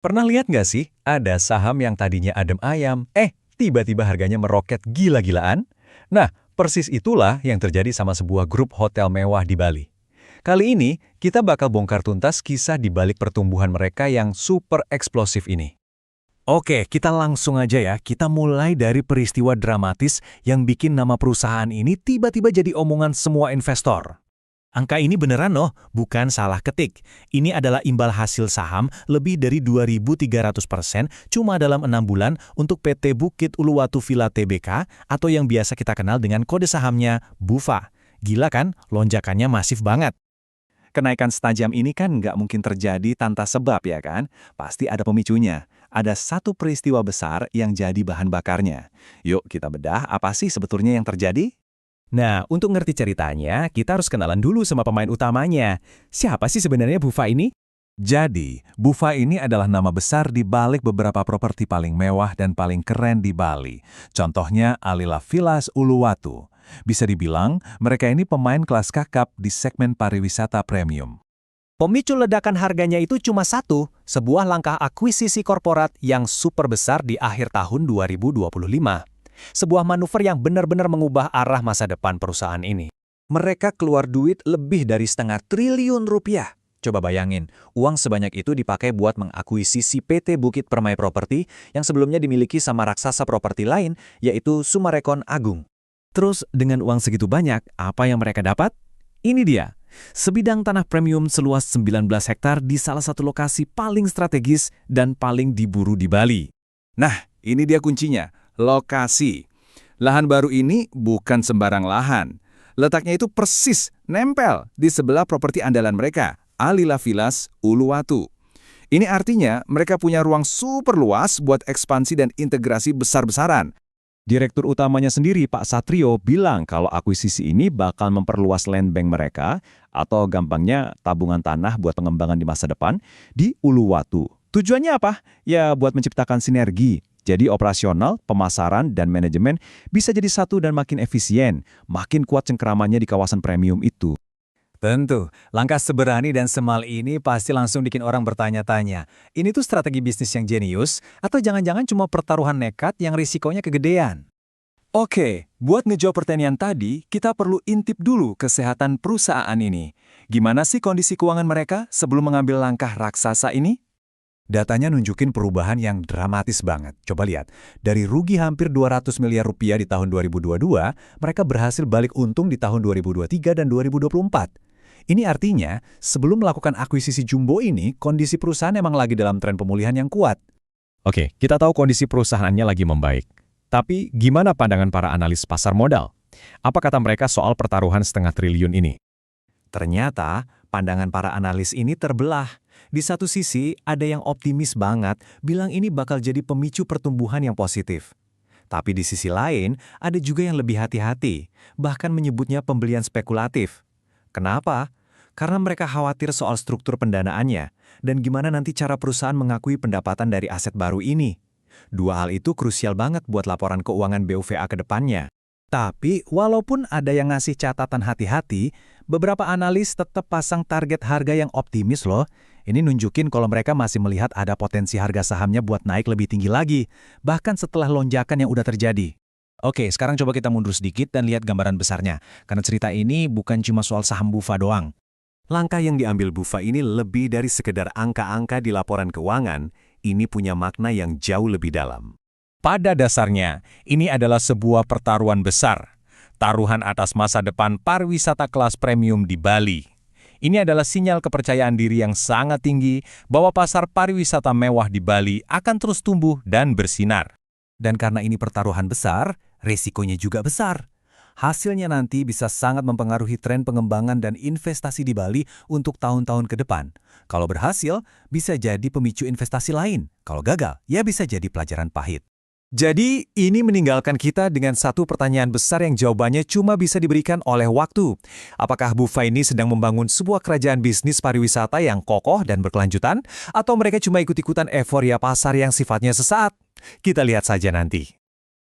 Pernah lihat nggak sih, ada saham yang tadinya adem ayam, tiba-tiba harganya meroket gila-gilaan? Nah, persis itulah yang terjadi sama sebuah grup hotel mewah di Bali. Kali ini, kita bakal bongkar tuntas kisah di balik pertumbuhan mereka yang super eksplosif ini. Oke, kita langsung aja ya. Kita mulai dari peristiwa dramatis yang bikin nama perusahaan ini tiba-tiba jadi omongan semua investor. Angka ini beneran loh, bukan salah ketik. Ini adalah imbal hasil saham lebih dari 2.300% cuma dalam 6 bulan untuk PT Bukit Uluwatu Villa Tbk atau yang biasa kita kenal dengan kode sahamnya BUVA. Gila kan, lonjakannya masif banget. Kenaikan setajam ini kan nggak mungkin terjadi tanpa sebab ya kan? Pasti ada pemicunya. Ada satu peristiwa besar yang jadi bahan bakarnya. Yuk kita bedah apa sih sebetulnya yang terjadi? Nah, untuk ngerti ceritanya, kita harus kenalan dulu sama pemain utamanya. Siapa sih sebenarnya BUVA ini? Jadi, BUVA ini adalah nama besar di balik beberapa properti paling mewah dan paling keren di Bali. Contohnya Alila Villas Uluwatu. Bisa dibilang, mereka ini pemain kelas kakap di segmen pariwisata premium. Pemicu ledakan harganya itu cuma satu, sebuah langkah akuisisi korporat yang super besar di akhir tahun 2025. Sebuah manuver yang benar-benar mengubah arah masa depan perusahaan ini. Mereka keluar duit lebih dari setengah triliun rupiah. Coba bayangin, uang sebanyak itu dipakai buat mengakuisisi PT Bukit Permai Property yang sebelumnya dimiliki sama raksasa properti lain, yaitu Summarecon Agung. Terus dengan uang segitu banyak, apa yang mereka dapat? Ini dia, sebidang tanah premium seluas 19 hektar di salah satu lokasi paling strategis dan paling diburu di Bali. Nah, ini dia kuncinya. Lokasi. Lahan baru ini bukan sembarang lahan. Letaknya itu persis nempel di sebelah properti andalan mereka, Alila Villas Uluwatu. Ini artinya mereka punya ruang super luas buat ekspansi dan integrasi besar-besaran. Direktur utamanya sendiri, Pak Satrio, bilang kalau akuisisi ini bakal memperluas land bank mereka atau gampangnya tabungan tanah buat pengembangan di masa depan di Uluwatu. Tujuannya apa? Ya buat menciptakan sinergi. Jadi operasional, pemasaran, dan manajemen bisa jadi satu dan makin efisien, makin kuat cengkeramannya di kawasan premium itu. Tentu, langkah seberani dan semal ini pasti langsung bikin orang bertanya-tanya. Ini tuh strategi bisnis yang jenius, atau jangan-jangan cuma pertaruhan nekat yang risikonya kegedean? Oke, buat ngejawab pertanyaan tadi, kita perlu intip dulu kesehatan perusahaan ini. Gimana sih kondisi keuangan mereka sebelum mengambil langkah raksasa ini? Datanya nunjukin perubahan yang dramatis banget. Coba lihat, dari rugi hampir 200 miliar rupiah di tahun 2022, mereka berhasil balik untung di tahun 2023 dan 2024. Ini artinya, sebelum melakukan akuisisi jumbo ini, kondisi perusahaan emang lagi dalam tren pemulihan yang kuat. Oke, kita tahu kondisi perusahaannya lagi membaik. Tapi gimana pandangan para analis pasar modal? Apa kata mereka soal pertaruhan setengah triliun ini? Ternyata, pandangan para analis ini terbelah. Di satu sisi, ada yang optimis banget, bilang ini bakal jadi pemicu pertumbuhan yang positif. Tapi di sisi lain, ada juga yang lebih hati-hati, bahkan menyebutnya pembelian spekulatif. Kenapa? Karena mereka khawatir soal struktur pendanaannya, dan gimana nanti cara perusahaan mengakui pendapatan dari aset baru ini. Dua hal itu krusial banget buat laporan keuangan BUVA ke depannya. Tapi, walaupun ada yang ngasih catatan hati-hati, beberapa analis tetap pasang target harga yang optimis loh. Ini nunjukin kalau mereka masih melihat ada potensi harga sahamnya buat naik lebih tinggi lagi, bahkan setelah lonjakan yang udah terjadi. Oke, sekarang coba kita mundur sedikit dan lihat gambaran besarnya, karena cerita ini bukan cuma soal saham BUVA doang. Langkah yang diambil BUVA ini lebih dari sekedar angka-angka di laporan keuangan, ini punya makna yang jauh lebih dalam. Pada dasarnya, ini adalah sebuah pertaruhan besar. Taruhan atas masa depan pariwisata kelas premium di Bali. Ini adalah sinyal kepercayaan diri yang sangat tinggi bahwa pasar pariwisata mewah di Bali akan terus tumbuh dan bersinar. Dan karena ini pertaruhan besar, resikonya juga besar. Hasilnya nanti bisa sangat mempengaruhi tren pengembangan dan investasi di Bali untuk tahun-tahun ke depan. Kalau berhasil, bisa jadi pemicu investasi lain. Kalau gagal, ya bisa jadi pelajaran pahit. Jadi, ini meninggalkan kita dengan satu pertanyaan besar yang jawabannya cuma bisa diberikan oleh waktu. Apakah BUVA ini sedang membangun sebuah kerajaan bisnis pariwisata yang kokoh dan berkelanjutan? Atau mereka cuma ikut-ikutan euforia pasar yang sifatnya sesaat? Kita lihat saja nanti.